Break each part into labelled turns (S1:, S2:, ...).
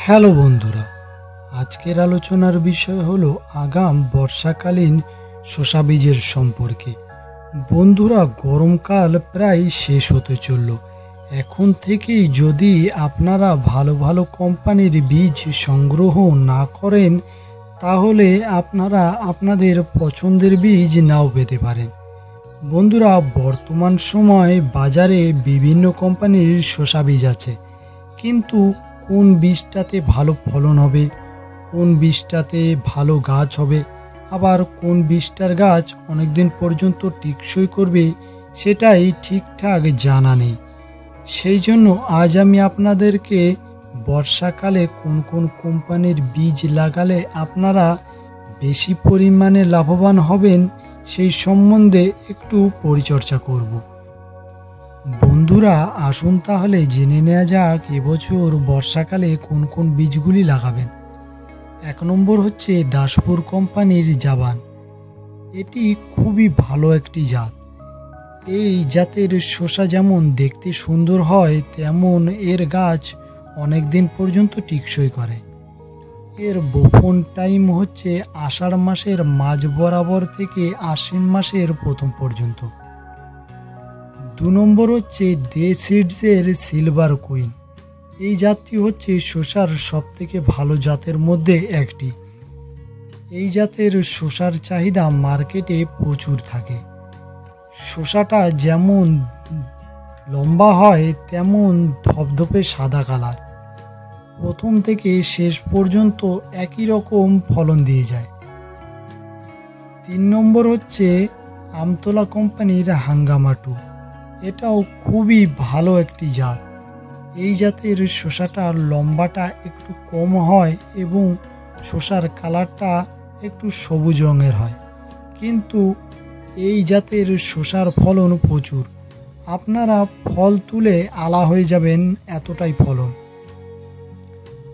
S1: Hello বন্ধুরা, আজকের আলোচনার বিষয় হলো আগাম বর্ষাকালীন শসা বীজের সম্পর্কে। বন্ধুরা, গরমকাল প্রায় শেষ হতে চলল। এখন থেকেই যদি আপনারা ভালো ভালো কোম্পানির বীজ সংগ্রহ না করেন, তাহলে আপনারা আপনাদের পছন্দের বীজ নাও পেতে পারেন। বন্ধুরা, বর্তমান সময় বাজারে বিভিন্ন কোম্পানির শসা বীজ আছে, কিন্তু কোন বীজটাতে ভালো ফলন হবে, কোন বীজটাতে ভালো গাছ হবে, আবার কোন বীজটার গাছ অনেকদিন পর্যন্ত টিকসই করবে, সেটাই ঠিকঠাক জানা নেই। সেই জন্য আজ আমি আপনাদেরকে বর্ষাকালে কোন কোন কোম্পানির বীজ লাগালে আপনারা বেশি পরিমাণে লাভবান হবেন সেই সম্বন্ধে একটু পরিচর্যা করব। বন্ধুরা, আসুন তাহলে জেনে নেওয়া যাক এবছর বর্ষাকালে কোন কোন বীজগুলি লাগাবেন। 1 নম্বর হচ্ছে দাসপুর কোম্পানির জাবান। এটি খুবই ভালো একটি জাত। এই জাতের শসা যেমন দেখতে সুন্দর হয়, তেমন এর গাছ অনেক দিন পর্যন্ত টিকসই করে। এর বপন টাইম হচ্ছে আষাঢ় মাসের মাঝ বরাবর থেকে আশ্বিন মাসের প্রথম পর্যন্ত। 2 নম্বর হচ্ছে দে সিডসের সিলভার কুইন। এই জাতটি হচ্ছে শসার সবথেকে ভালো জাতের মধ্যে একটি। এই জাতের শসার চাহিদা মার্কেটে প্রচুর থাকে। শসাটা যেমন লম্বা হয় তেমন ধপধপে সাদা কালার, প্রথম থেকে শেষ পর্যন্ত একই রকম ফলন দিয়ে যায়। 3 নম্বর হচ্ছে আমতলা কোম্পানির হাঙ্গামাটু। এটাও খুবই ভালো একটি জাত। এই জাতের শসাটার লম্বাটা একটু কম হয় এবং শসার কালারটা একটু সবুজ রঙের হয়, কিন্তু এই জাতের শসার ফলন প্রচুর। আপনারা ফল তুলে আলা হয়ে যাবেন, এতটাই ফলন।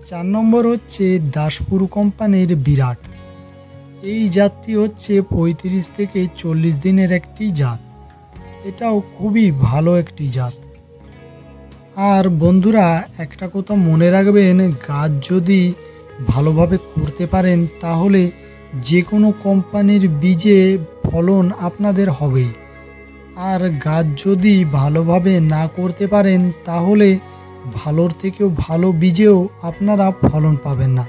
S1: 4 নম্বর হচ্ছে দাসপুর কোম্পানির বিরাট। এই জাতটি হচ্ছে 35 থেকে 40 দিনের একটি জাত। এটাও খুবই ভালো একটি জাত। আর বন্ধুরা, একটা কথা মনে রাখবেন, গাছ যদি ভালোভাবে করতে পারেন তাহলে যে কোনো কোম্পানির বীজে ফলন আপনাদের হবেই। আর গাছ যদি ভালোভাবে না করতে পারেন তাহলে ভালোর থেকেও ভালো বীজেও আপনারা ফলন পাবেন না।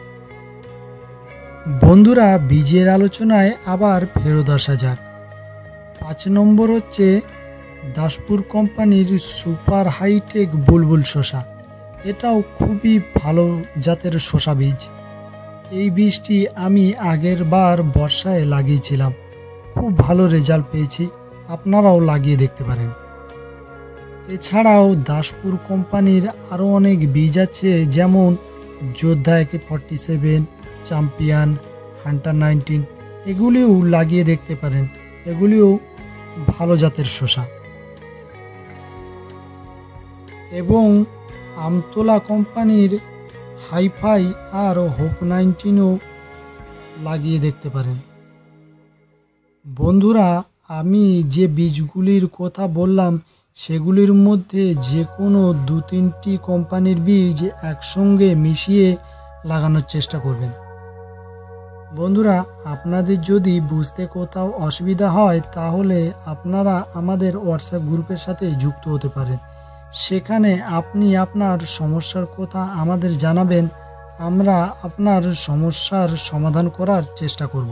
S1: বন্ধুরা, বীজের আলোচনায় আবার ফেরত আসা যাক। 5 নম্বর হচ্ছে দাসপুর কোম্পানির সুপার হাইটেক বুলবুল শসা। এটাও খুবই ভালো জাতের শসা বীজ। এই বীজটি আমি আগের বার বর্ষায় লাগিয়েছিলাম, খুব ভালো রেজাল্ট পেয়েছি। আপনারাও লাগিয়ে দেখতে পারেন। এছাড়াও দাসপুর কোম্পানির আরও অনেক বীজ আছে, যেমন যোদ্ধা AK-47, চ্যাম্পিয়ন, হান্টার 19। এগুলিও লাগিয়ে দেখতে পারেন, এগুলিও ভালো জাতের শসা। এবং আমতলা কোম্পানির হাইফাই আর হোপ 19ও লাগিয়ে দেখতে পারেন। বন্ধুরা, আমি যে বীজগুলির কথা বললাম সেগুলির মধ্যে যে কোনো 2-3টি কোম্পানির বীজ একসঙ্গে মিশিয়ে লাগানোর চেষ্টা করবেন। বন্ধুরা, আপনাদের যদি বুঝতে কোথাও অসুবিধা হয় তাহলে আপনারা আমাদের হোয়াটসঅ্যাপ গ্রুপের সাথে যুক্ত হতে পারেন। সেখানে আপনি আপনার সমস্যার কথা আমাদের জানাবেন, আমরা আপনার সমস্যার সমাধান করার চেষ্টা করব।